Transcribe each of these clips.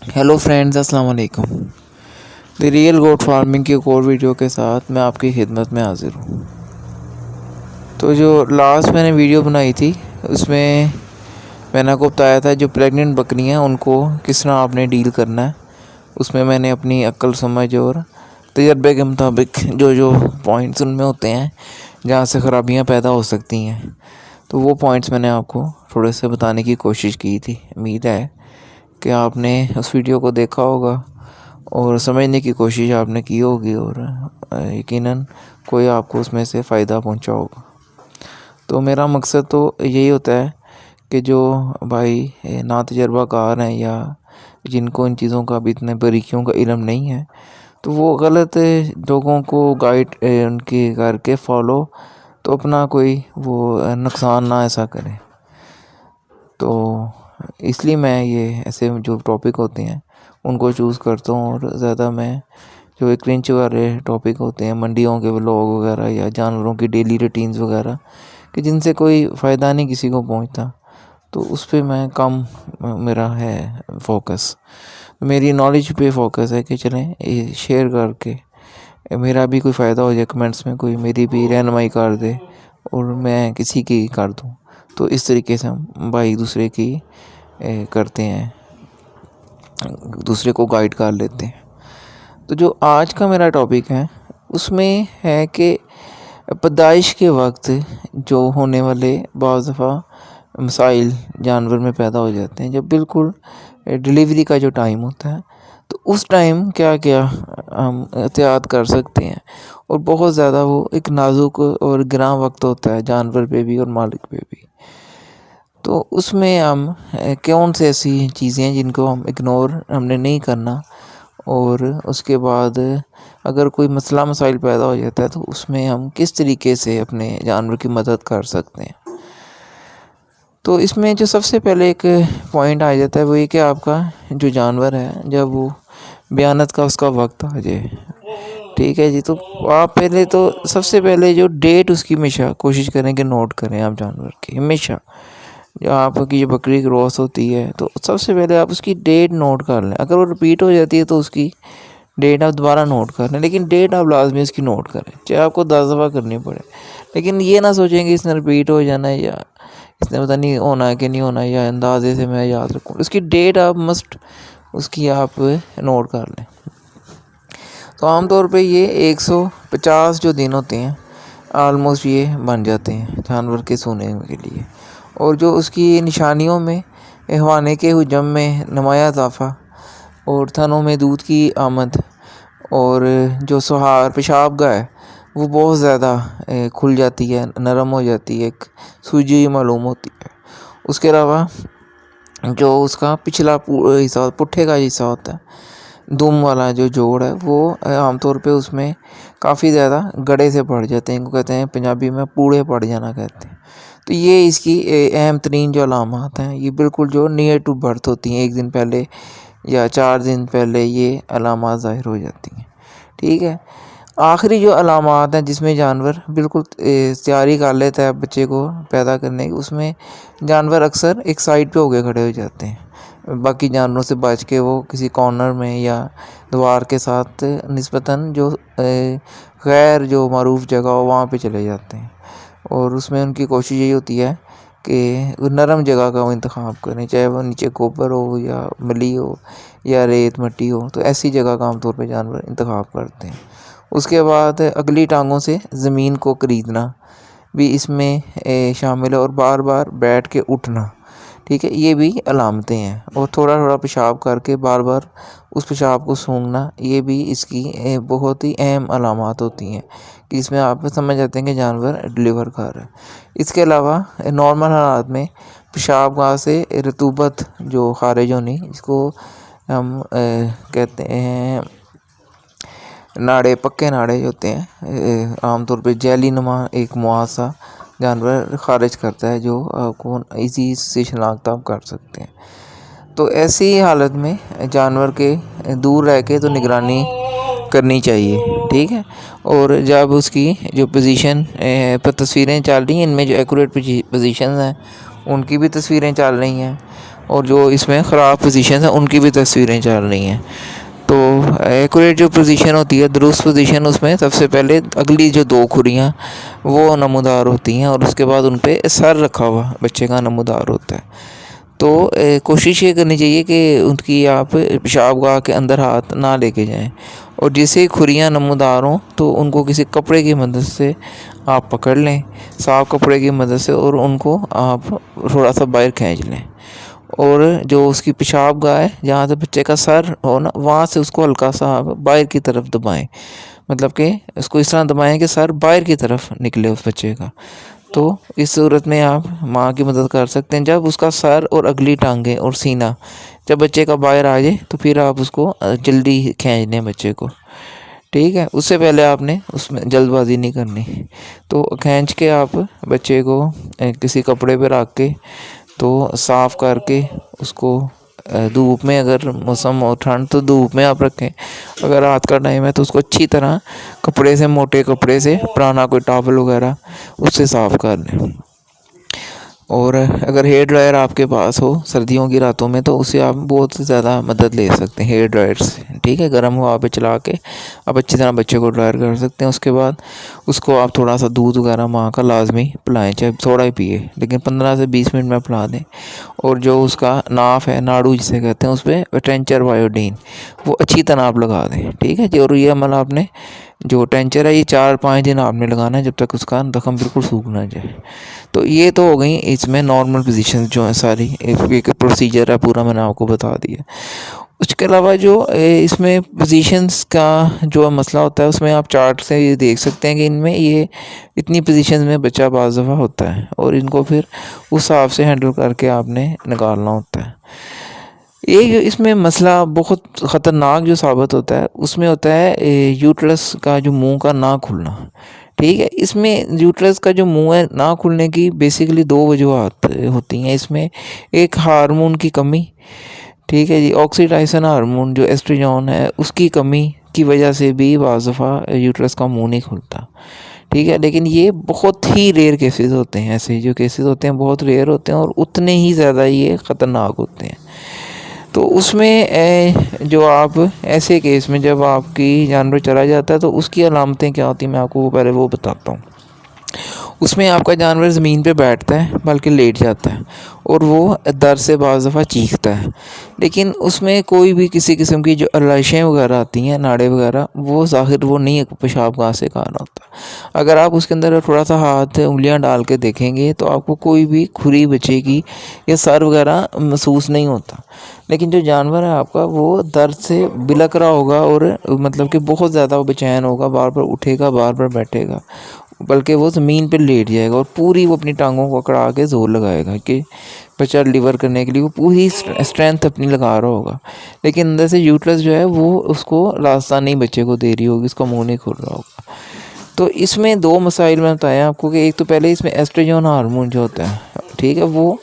Hello friends, अस्सलाम वालेकुम। The real goat farming की एक और वीडियो के साथ मैं आपकी खिदमत में हाज़िर हूँ। तो जो लास्ट मैंने वीडियो बनाई थी उसमें मैंने आपको बताया था जो प्रेग्नेंट बकरियाँ उनको किस तरह आपने डील करना है। उसमें मैंने अपनी अक्ल समझ और तजर्बे के मुताबिक जो जो पॉइंट्स उनमें होते हैं जहाँ से ख़राबियाँ पैदा हो सकती हैं, तो वो पॉइंट्स मैंने आपको थोड़े से बताने की कोशिश की थी। उम्मीद है कि आपने उस वीडियो को देखा होगा और समझने की कोशिश आपने की होगी और यकीनन कोई आपको उसमें से फ़ायदा पहुंचा होगा। तो मेरा मकसद तो यही होता है कि जो भाई ना तजर्बाकार हैं या जिनको इन चीज़ों का अभी इतने बारीकियों का इल्म नहीं है, तो वो गलत लोगों को गाइड उनके करके फॉलो, तो अपना कोई वो नुकसान ना ऐसा करें। तो इसलिए मैं ये ऐसे जो टॉपिक होते हैं उनको चूज़ करता हूँ और ज़्यादा मैं जो एक क्रिंच वाले टॉपिक होते हैं मंडियों के व्लॉग वगैरह या जानवरों की डेली रूटीन्स वगैरह कि जिनसे कोई फ़ायदा नहीं किसी को पहुँचता, तो उस पर मैं कम मेरा है फोकस। मेरी नॉलेज पे फोकस है कि चलें ये शेयर करके मेरा भी कोई फ़ायदा हो जाए, कमेंट्स में कोई मेरी भी रहनुमाई कर दे और मैं किसी की कर दूँ। तो इस तरीके से हम भाई दूसरे की करते हैं, दूसरे को गाइड कर लेते हैं। तो जो आज का मेरा टॉपिक है उसमें है कि पैदाइश के वक्त जो होने वाले बाज़ दफ़ा मसाइल जानवर में पैदा हो जाते हैं। जब बिल्कुल डिलीवरी का जो टाइम होता है, तो उस टाइम क्या क्या हम एहतियात कर सकते हैं। और बहुत ज़्यादा वो एक नाजुक और गिरां वक्त होता है जानवर पे भी और मालिक पे भी। तो उसमें हम कौन से ऐसी चीज़ें हैं जिनको हम इग्नोर हमने नहीं करना, और उसके बाद अगर कोई मसला मसाइल पैदा हो जाता है तो उसमें हम किस तरीके से अपने जानवर की मदद कर सकते हैं। तो इसमें जो सबसे पहले एक पॉइंट आ जाता है वो ये कि आपका जो जानवर है जब वो बयानत का उसका वक्त आ जाए, ठीक है जी, तो आप पहले तो सबसे पहले जो डेट उसकी हमेशा कोशिश करें कि नोट करें आप जानवर की। हमेशा जो आपकी जो बकरी क्रॉस होती है तो सबसे पहले आप उसकी डेट नोट कर लें। अगर वो रिपीट हो जाती है तो उसकी डेट आप दोबारा नोट कर लें, लेकिन डेट आप लाजमी उसकी नोट करें, चाहे आपको 10 दफ़ा करनी पड़े। लेकिन ये ना सोचें कि इसने रिपीट हो जाना है या इसने पता नहीं होना है कि नहीं होना है या अंदाजे से मैं याद रखूँ। उसकी डेट आप मस्ट उसकी आप नोट कर लें। तो आमतौर पे ये 150 जो दिन होते हैं आलमोस्ट ये बन जाते हैं जानवर के सोने के लिए। और जो उसकी निशानियों में हवाने के हुजम में नुमाया इजाफा और थनों में दूध की आमद और जो सुहार पेशाब गाह है वो बहुत ज़्यादा खुल जाती है, नरम हो जाती है, एक सूजी मालूम होती है। उसके अलावा जो उसका पिछला हिस्सा पुट्ठे का हिस्सा होता है, दुम वाला जो जोड़ है, वो आमतौर पे उसमें काफ़ी ज़्यादा गड़े से पड़ जाते हैं। इनको कहते हैं पंजाबी में पूड़े पड़ जाना कहते हैं। तो ये इसकी अहम तरीन जो अलामात हैं, ये बिल्कुल जो नियर टू बर्थ होती हैं, 1 दिन पहले या 4 दिन पहले ये अलामात ज़ाहिर हो जाती हैं, ठीक है। आखिरी जो अलामात हैं जिसमें जानवर बिल्कुल तैयारी कर लेता है बच्चे को पैदा करने की, उसमें जानवर अक्सर एक साइड पे होके खड़े हो जाते हैं, बाकी जानवरों से बच के वो किसी कॉर्नर में या दीवार के साथ निस्बतन जो गैर जो मारूफ जगह हो वहाँ पे चले जाते हैं। और उसमें उनकी कोशिश यही होती है कि वो नरम जगह का वो इंतखाब करें, चाहे वो नीचे गोबर हो या मली हो या रेत मट्टी हो, तो ऐसी जगह का आमतौर पर जानवर इंतखाब करते हैं। उसके बाद अगली टांगों से ज़मीन को खरीदना भी इसमें शामिल है और बार बार बैठ के उठना, ठीक है, ये भी अलामतें हैं। और थोड़ा थोड़ा पेशाब करके बार बार उस पेशाब को सूंघना, ये भी इसकी बहुत ही अहम अलामत होती हैं कि इसमें आप समझ जाते हैं कि जानवर डिलीवर कर रहा है। इसके अलावा नॉर्मल हालात में पेशाब गाह से रतूबत जो खारिज होनी, जिसको हम कहते हैं नाड़े, पक्के नाड़े होते हैं, आमतौर पे जेली नुमा एक मुआसा जानवर खारिज करता है जो आपको इसी से शनाख्त आप कर सकते हैं। तो ऐसी हालत में जानवर के दूर रह के तो निगरानी करनी चाहिए, ठीक है। और जब उसकी जो पोजीशन पर तस्वीरें चल रही हैं, इनमें जो एक्यूरेट पोजीशन हैं उनकी भी तस्वीरें चल रही हैं, और जो इसमें ख़राब पोजीशन है उनकी भी तस्वीरें चल रही हैं। तो एक्यूरेट जो पोजीशन होती है, दुरुस्त पोजीशन, उसमें सबसे पहले अगली जो 2 खुरियाँ वो नमूदार होती हैं और उसके बाद उन पे सर रखा हुआ बच्चे का नमूदार होता है। तो कोशिश ये करनी चाहिए कि उनकी आप पेशाबगाह के अंदर हाथ ना लेके जाएं, और जैसे खुरियाँ नमूदार हों तो उनको किसी कपड़े की मदद से आप पकड़ लें, साफ़ कपड़े की मदद से, और उनको आप थोड़ा सा बाहर खींच लें। और जो उसकी पेशाबगाह है, जहाँ से बच्चे का सर हो ना, वहाँ से उसको हल्का सा आप बाहर की तरफ दबाएं, मतलब कि उसको इस तरह दबाएं कि सर बाहर की तरफ निकले उस बच्चे का। तो इस सूरत में आप माँ की मदद कर सकते हैं। जब उसका सर और अगली टांगें और सीना जब बच्चे का बाहर आ जाए तो फिर आप उसको जल्दी खींच लें बच्चे को, ठीक है। उससे पहले आपने उसमें जल्दबाजी नहीं करनी। तो खींच के आप बच्चे को किसी कपड़े पे रख के तो साफ़ करके उसको धूप में, अगर मौसम और ठंड तो धूप में आप रखें, अगर रात का टाइम है तो उसको अच्छी तरह कपड़े से, मोटे कपड़े से, पुराना कोई टॉवल वगैरह, उससे साफ़ कर लें। और अगर हेयर ड्रायर आपके पास हो सर्दियों की रातों में तो उससे आप बहुत ज़्यादा मदद ले सकते हैं हेयर ड्रायर से, ठीक है। गर्म हवा पे चला के आप अच्छी तरह बच्चे को ड्रायर कर सकते हैं। उसके बाद उसको आप थोड़ा सा दूध वगैरह माँ का लाजमी पिलाएं, चाहे थोड़ा ही पिए, लेकिन 15 से 20 मिनट में पिला दें। और जो उसका नाफ है, नाड़ू जिसे कहते हैं, उस पर टेंचर बायोडीन वो अच्छी तरह आप लगा दें, ठीक है जी। और ये अमल आपने, जो टेंचर है, ये 4-5 दिन आपने लगाना है जब तक उसका जख्म बिल्कुल सूख ना जाए। तो ये तो हो गई इसमें नॉर्मल पोजीशन जो है सारी, एक प्रोसीजर है पूरा, मैंने आपको बता दिया। उसके अलावा जो इसमें पोजीशंस का जो मसला होता है, उसमें आप चार्ट से ये देख सकते हैं कि इनमें ये इतनी पोजीशंस में बच्चा बाज़ दफ़ा होता है और इनको फिर उस हिसाब से हैंडल करके आपने निकालना होता है। ये जो इसमें मसला बहुत ख़तरनाक जो साबित होता है उसमें होता है यूट्रस का जो मुंह का ना खुलना, ठीक है। इसमें यूट्रस का जो मुंह है ना खुलने की बेसिकली 2 वजूहत होती हैं इसमें। एक हार्मोन की कमी, ठीक है जी, ऑक्सीटाइसन हार्मोन जो एस्ट्रोजन है उसकी कमी की वजह से भी बाज़ दफ़ा यूट्रस का मुंह नहीं खुलता, ठीक है। लेकिन ये बहुत ही रेयर केसेस होते हैं, ऐसे जो केसेस होते हैं बहुत रेयर होते हैं और उतने ही ज़्यादा ये ख़तरनाक होते हैं। तो उसमें जो आप ऐसे केस में जब आपकी जानवर चला जाता है तो उसकी अलामतें क्या होती हैं, मैं आपको पहले वो बताता हूँ। उसमें आपका जानवर ज़मीन पे बैठता है, बल्कि लेट जाता है, और वो दर्द से बाज़ दफ़ा चीखता है, लेकिन उसमें कोई भी किसी किस्म की जो अलाइशें वगैरह आती हैं, नाड़े वगैरह, वो ज़ाहिर वो नहीं पेशाबगाह से कारण होता। अगर आप उसके अंदर थोड़ा सा हाथ उंगलियां डाल के देखेंगे तो आपको कोई भी खुरी बच्चे की या सर वगैरह महसूस नहीं होता। लेकिन जो जानवर है आपका वो दर्द से बिलक रहा होगा और मतलब कि बहुत ज़्यादा वो बेचैन होगा, बार बार उठेगा, बार बार बैठेगा, बल्कि वो ज़मीन पे लेट जाएगा और पूरी वो अपनी टांगों को अकड़ा के ज़ोर लगाएगा कि बच्चा डिलीवर करने के लिए वो पूरी स्ट्रेंथ अपनी लगा रहा होगा। लेकिन अंदर से यूट्रस जो है वो उसको रास्ता नहीं बच्चे को दे रही होगी, उसका मुंह नहीं खुल रहा होगा। तो इसमें 2 मसाइल मैं बताया आपको कि एक तो पहले इसमें एस्ट्रोजन हार्मोन जो होता है, ठीक है, वो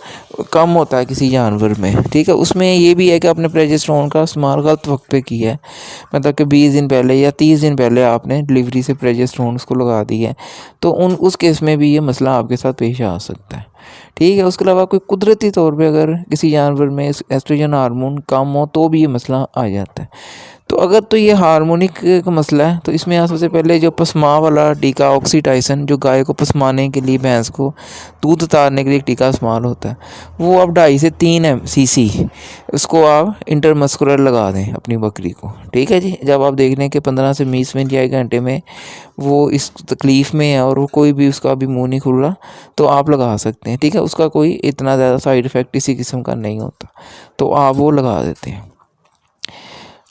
कम होता है किसी जानवर में, ठीक है। उसमें ये भी है कि आपने प्रोजेस्टेरोन का इस्तेमाल गलत वक्त पे किया है, मतलब कि 20 दिन पहले या 30 दिन पहले आपने डिलीवरी से प्रोजेस्टेरोन उसको लगा दी है, तो उस केस में भी ये मसला आपके साथ पेश आ सकता है, ठीक है। उसके अलावा कोई कुदरती तौर पे अगर किसी जानवर में एस्ट्रोजन हार्मोन कम हो तो भी ये मसला आ जाता है। तो अगर तो ये हार्मोनिक का मसला है तो इसमें सबसे पहले जो पसमा वाला टीका ऑक्सीटाइसन, जो गाय को पसमाने के लिए, भैंस को दूध उतारने के लिए एक टीका इस्तेमाल होता है, वो आप 2.5 से 3 cc उसको आप इंटरमस्कुलर लगा दें अपनी बकरी को, ठीक है जी। जब आप देख लें कि 15 से 20 मिनट या 1 घंटे में वो इस तकलीफ़ में है और वो कोई भी उसका भी मुंह नहीं खुल रहा तो आप लगा सकते हैं, ठीक है। उसका कोई इतना ज़्यादा साइड इफ़ेक्ट किसी किस्म का नहीं होता, तो आप वो लगा देते हैं।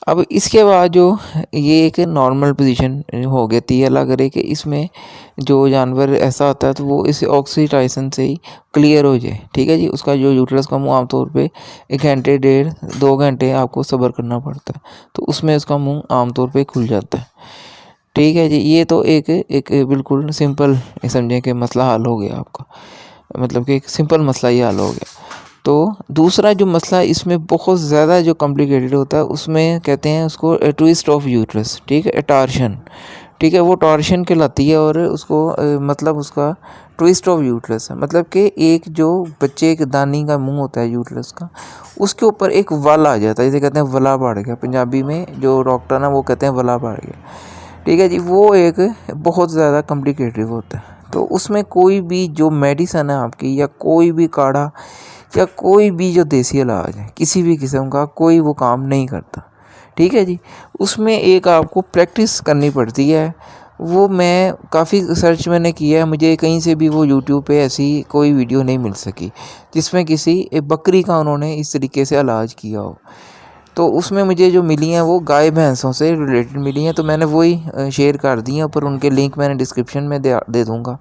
अब इसके बाद जो ये एक नॉर्मल पोजीशन हो गई थी, अलग रहे कि इसमें जो जानवर ऐसा होता है तो वो इस ऑक्सीटाइसन से ही क्लियर हो जाए, ठीक है जी। उसका जो यूट्रस का मुंह आमतौर पे 1 घंटे, 1.5-2 घंटे आपको सब्र करना पड़ता है, तो उसमें उसका मुंह आमतौर पे खुल जाता है, ठीक है जी। ये तो एक बिल्कुल सिंपल समझें कि मसला हल हो गया आपका, मतलब कि एक सिंपल मसला ये हल हो गया। तो दूसरा जो मसला इसमें बहुत ज़्यादा जो कॉम्प्लिकेटेड होता है उसमें कहते हैं उसको ट्विस्ट ऑफ यूट्रस, ठीक है, टार्शन, ठीक है, वो टॉर्शन कहलाती है और उसको मतलब उसका ट्विस्ट ऑफ यूट्रस है, मतलब कि एक जो बच्चे के दानी का मुंह होता है यूट्रस का, उसके ऊपर एक वल आ जाता है, जिसे कहते हैं वला बढ़ गया। पंजाबी में जो डॉक्टर ना वो कहते हैं वला बढ़ गया, ठीक है जी। वो एक बहुत ज़्यादा कॉम्प्लिकेटेड होता है। तो उसमें कोई भी जो मेडिसन है आपकी, या कोई भी काढ़ा, या कोई भी जो देसी इलाज है किसी भी किस्म का, कोई वो काम नहीं करता, ठीक है जी। उसमें एक आपको प्रैक्टिस करनी पड़ती है। वो मैं काफ़ी सर्च मैंने किया है, मुझे कहीं से भी वो यूट्यूब पे ऐसी कोई वीडियो नहीं मिल सकी जिसमें किसी एक बकरी का उन्होंने इस तरीके से इलाज किया हो। तो उसमें मुझे जो मिली हैं वो गाय भैंसों से रिलेटेड मिली हैं, तो मैंने वही शेयर कर दी हैं। ऊपर उनके लिंक मैंने डिस्क्रिप्शन में दे दूँगा,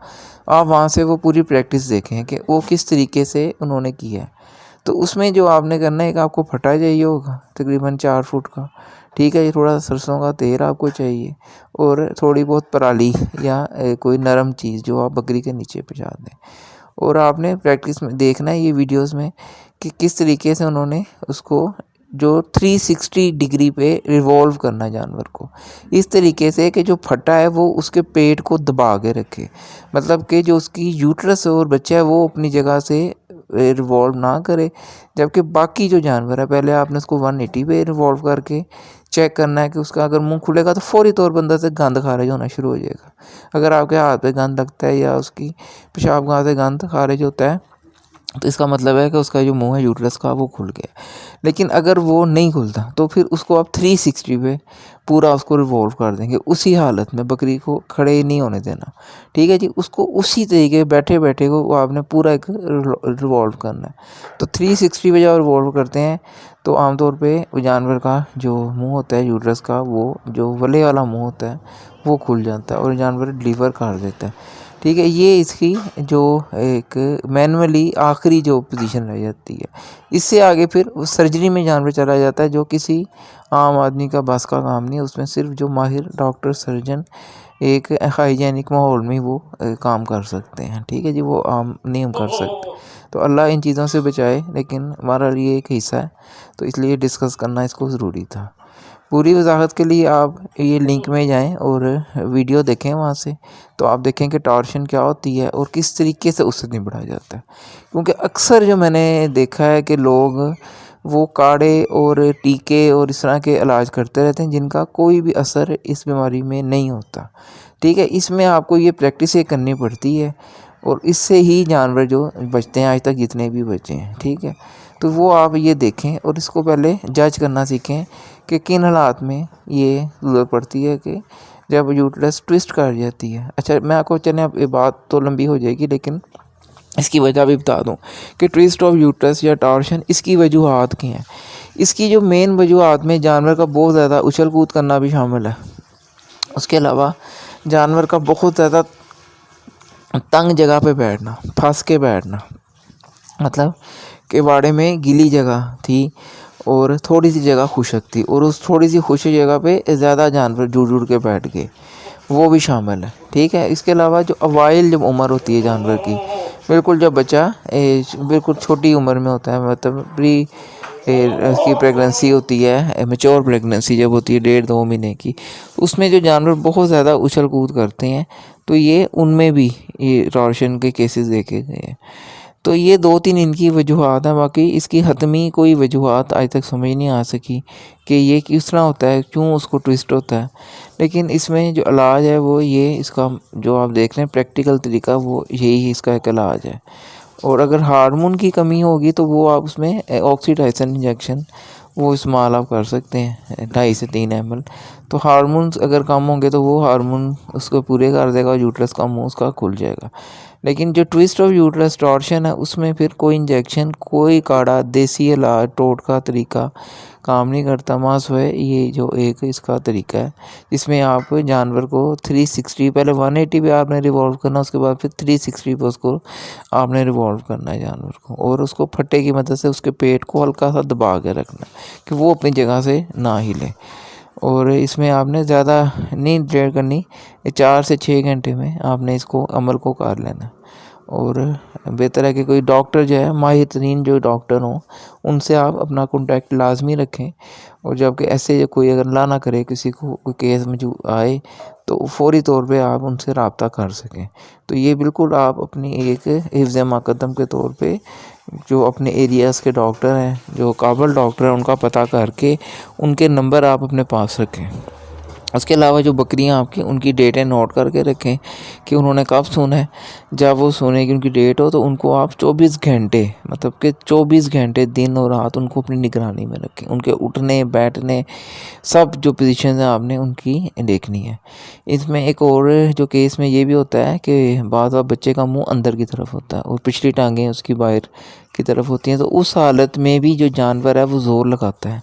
आप वहाँ से वो पूरी प्रैक्टिस देखें कि वो किस तरीके से उन्होंने किया है। तो उसमें जो आपने करना है, एक आपको फटा चाहिए होगा तकरीबन 4 फुट का, ठीक है। ये थोड़ा सरसों का तेल आपको चाहिए, और थोड़ी बहुत पराली या कोई नरम चीज़ जो आप बकरी के नीचे पिचा दें। और आपने प्रैक्टिस में देखना है ये वीडियोस में कि किस तरीके से उन्होंने उसको जो 360 डिग्री पे रिवॉल्व करना जानवर को, इस तरीके से कि जो फटा है वो उसके पेट को दबा के रखे, मतलब कि जो उसकी यूट्रस और बच्चा है वो अपनी जगह से रिवॉल्व ना करे। जबकि बाकी जो जानवर है, पहले आपने उसको 180 पे रिवॉल्व करके चेक करना है कि उसका अगर मुंह खुलेगा तो फौरी तौर पर अंदर से गंद खारिज होना शुरू हो जाएगा। अगर आपके हाथ पे गंद लगता है या उसकी पेशाब गाह से गंद खारिज होता है, तो इसका मतलब है कि उसका जो मुंह है यूट्रस का वो खुल गया। लेकिन अगर वो नहीं खुलता तो फिर उसको आप 360 पे पूरा उसको रिवॉल्व कर देंगे, उसी हालत में बकरी को खड़े नहीं होने देना, ठीक है जी। उसको उसी तरीके बैठे बैठे को वो आपने पूरा एक रिवॉल्व करना है। तो 360 पे जब रिवॉल्व करते हैं तो आमतौर पे जानवर का जो मुंह होता है यूट्रस का, वो जो वले वाला मुंह होता है वो खुल जाता है और जानवर डिलीवर कर देता है, ठीक है। ये इसकी जो एक मैनुअली आखिरी जो पोजीशन रह जाती है। इससे आगे फिर सर्जरी में जानवर चला जाता है, जो किसी आम आदमी का बस का काम नहीं है। उसमें सिर्फ जो माहिर डॉक्टर सर्जन एक हाइजेनिक माहौल में वो काम कर सकते हैं, ठीक है जी। वो आम नहीं हम कर सकते। तो अल्लाह इन चीज़ों से बचाए, लेकिन हमारा लिए एक हिस्सा है, तो इसलिए डिस्कस करना इसको ज़रूरी था। पूरी वजाहत के लिए आप ये लिंक में जाएं और वीडियो देखें वहाँ से, तो आप देखें कि टॉर्शन क्या होती है और किस तरीके से उससे निपटा जाता है। क्योंकि अक्सर जो मैंने देखा है कि लोग वो काढ़े और टीके और इस तरह के इलाज करते रहते हैं जिनका कोई भी असर इस बीमारी में नहीं होता, ठीक है। इसमें आपको ये प्रैक्टिस करनी पड़ती है, और इससे ही जानवर जो बचते हैं आज तक जितने भी बचे हैं, ठीक है। तो वो आप ये देखें और इसको पहले जज करना सीखें कि किन हालात में ये ज़रूरत पड़ती है कि जब यूट्रस ट्विस्ट कर जाती है। अच्छा, मैं आपको चलें, अब ये बात तो लंबी हो जाएगी, लेकिन इसकी वजह भी बता दूं कि ट्विस्ट ऑफ यूट्रस या टॉर्शन इसकी वजूहात क्या हैं। इसकी जो मेन वजूहात में जानवर का बहुत ज़्यादा उछल कूद करना भी शामिल है। उसके अलावा जानवर का बहुत ज़्यादा तंग जगह पे बैठना, फंस के बैठना, मतलब कि बाड़े में गीली जगह थी और थोड़ी सी जगह खुशक थी, और उस थोड़ी सी खुशक जगह पे ज़्यादा जानवर जुड़ जुड़ के बैठ गए, वो भी शामिल है, ठीक है। इसके अलावा जो अवाइल जब उम्र होती है जानवर की, बिल्कुल जब बच्चा बिल्कुल छोटी उम्र में होता है, मतलब प्री उसकी प्रेगनेंसी होती है, मेच्योर प्रेगनेंसी जब होती है 1.5-2 महीने की, उसमें जो जानवर बहुत ज़्यादा उछल कूद करते हैं, तो ये उनमें भी ये टॉर्शन के केसेस देखे गए हैं। तो ये 2-3 इनकी वजूहात हैं, बाकी इसकी हतमी कोई वजूहात आज तक समझ नहीं आ सकी कि ये किस तरह होता है, क्यों उसको ट्विस्ट होता है। लेकिन इसमें जो इलाज है वो ये, इसका जो आप देख रहे हैं प्रैक्टिकल तरीका, वो यही इसका एक इलाज है। और अगर हार्मोन की कमी होगी तो वो आप उसमें ऑक्सीडाइसन इंजेक्शन वो इस्तेमाल आप कर सकते हैं 2.5 से 3 ml। तो हार्मोन्स अगर कम होंगे तो वो हार्मोन उसको पूरे कर देगा, यूट्रस का मुंह उसका खुल जाएगा। लेकिन जो ट्विस्ट ऑफ यूट्रस टॉर्शन है उसमें फिर कोई इंजेक्शन, कोई काढ़ा, देसी इलाज, टोटका तरीका काम नहीं करता। मास है ये जो एक इसका तरीका है जिसमें आप जानवर को 360, पहले 180 पे आपने रिवॉल्व करना, उसके बाद फिर 360 पे उसको आपने रिवॉल्व करना है जानवर को, और उसको फट्टे की मदद से उसके पेट को हल्का सा दबा के रखना कि वो अपनी जगह से ना हिले। और इसमें आपने ज़्यादा नहीं देर करनी, 4 से 6 घंटे में आपने इसको अमल को कर लेना। और बेहतर है कि कोई डॉक्टर जो है, माहिर तरीन जो डॉक्टर हों, उनसे आप अपना कॉन्टैक्ट लाजमी रखें। और जबकि ऐसे कोई अगर अल्लाह ना करे किसी को कोई केस में जो आए, तो फ़ौरी तौर पे आप उनसे रब्ता कर सकें। तो ये बिल्कुल आप अपनी एक हिफ्ज़ मुक़द्दम के तौर पे जो अपने एरियाज़ के डॉक्टर हैं, जो काबिल डॉक्टर हैं, उनका पता करके उनके नंबर आप अपने पास रखें। उसके अलावा जो बकरियां आपकी, उनकी डेटें नोट करके रखें कि उन्होंने कब सोना है। जब वो सोने की उनकी डेट हो तो उनको आप 24 घंटे, मतलब कि 24 घंटे दिन और रात उनको अपनी निगरानी में रखें। उनके उठने बैठने सब जो पोजीशन है आपने उनकी देखनी है। इसमें एक और जो केस में ये भी होता है कि बाद बच्चे का मुंह अंदर की तरफ होता है और पिछली टांगें उसकी बाहर की तरफ होती हैं। तो उस हालत में भी जो जानवर है वो ज़ोर लगाता है,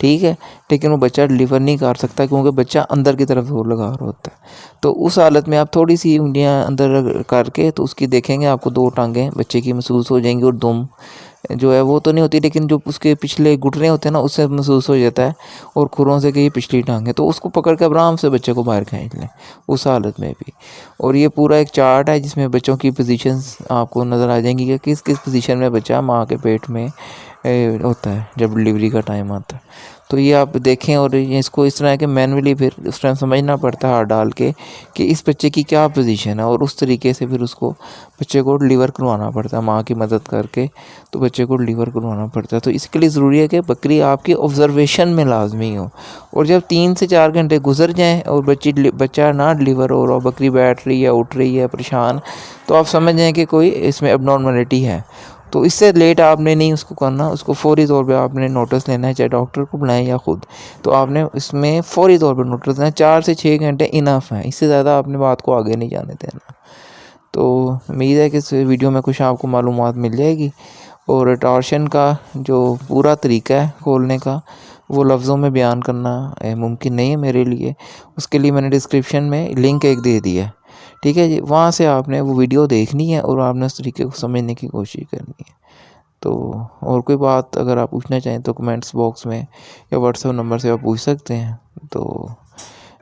ठीक है, लेकिन वो बच्चा डिलीवर नहीं कर सकता क्योंकि बच्चा अंदर की तरफ ज़ोर लगा रहा होता है। तो उस हालत में आप थोड़ी सी उंगलियां अंदर करके तो उसकी देखेंगे, आपको 2 टांगें बच्चे की महसूस हो जाएंगी और दुम जो है वो तो नहीं होती, लेकिन जो उसके पिछले घुटने होते हैं ना, उससे महसूस हो जाता है। और खुरों से कि ये पिछली टांग है, तो उसको पकड़ कर आराम से बच्चे को बाहर खींच लें उस हालत में भी। और ये पूरा एक चार्ट है जिसमें बच्चों की पोजीशंस आपको नज़र आ जाएंगी कि किस किस पोजीशन में बच्चा माँ के पेट में होता है जब डिलीवरी का टाइम आता है। तो ये आप देखें, और ये इसको इस तरह है कि मैनुअली फिर उस टाइम समझना पड़ता है हाथ डाल के कि इस बच्चे की क्या पोजीशन है, और उस तरीके से फिर उसको बच्चे को डिलीवर करवाना पड़ता है माँ की मदद करके। तो बच्चे को डिलीवर करवाना पड़ता है। तो इसके लिए ज़रूरी है कि बकरी आपकी ऑब्जर्वेशन में लाजमी हो। और जब 3 से 4 घंटे गुजर जाएँ और बच्चा ना डिलीवर हो और बकरी बैठ रही है, उठ रही है परेशान, तो आप समझ जाएँ कि कोई इसमें एबनॉर्मलिटी है। तो इससे लेट आपने नहीं उसको करना, उसको फ़ौरी तौर पे आपने नोटिस लेना है, चाहे डॉक्टर को बुलाएं या ख़ुद। तो आपने इसमें फ़ौरी तौर पे नोटिस लेना है। 4 से 6 घंटे इनफ है, इससे ज़्यादा आपने बात को आगे नहीं जाने देना। तो उम्मीद है कि इस वीडियो में कुछ आपको मालूमात मिल जाएगी। और टॉर्शन का जो पूरा तरीका है खोलने का, वो लफ्ज़ों में बयान करना मुमकिन नहीं है मेरे लिए। उसके लिए मैंने डिस्क्रिप्शन में लिंक एक दे दिया है, ठीक है जी, वहाँ से आपने वो वीडियो देखनी है और आपने उस तरीके को समझने की कोशिश करनी है। तो और कोई बात अगर आप पूछना चाहें तो कमेंट्स बॉक्स में या व्हाट्सएप नंबर से आप पूछ सकते हैं। तो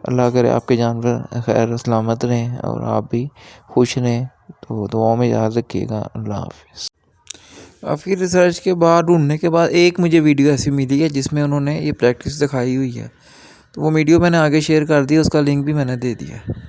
अल्लाह करे आपके जानवर खैर सलामत रहें और आप भी खुश रहें। तो दुआओं में याद रखिएगा। अल्लाह हाफ़िज़। काफ़ी रिसर्च के बाद, ढूंढने के बाद, एक मुझे वीडियो ऐसी मिली है जिसमें उन्होंने ये प्रैक्टिस दिखाई हुई है। तो वो वीडियो मैंने आगे शेयर कर दी, उसका लिंक भी मैंने दे दिया है।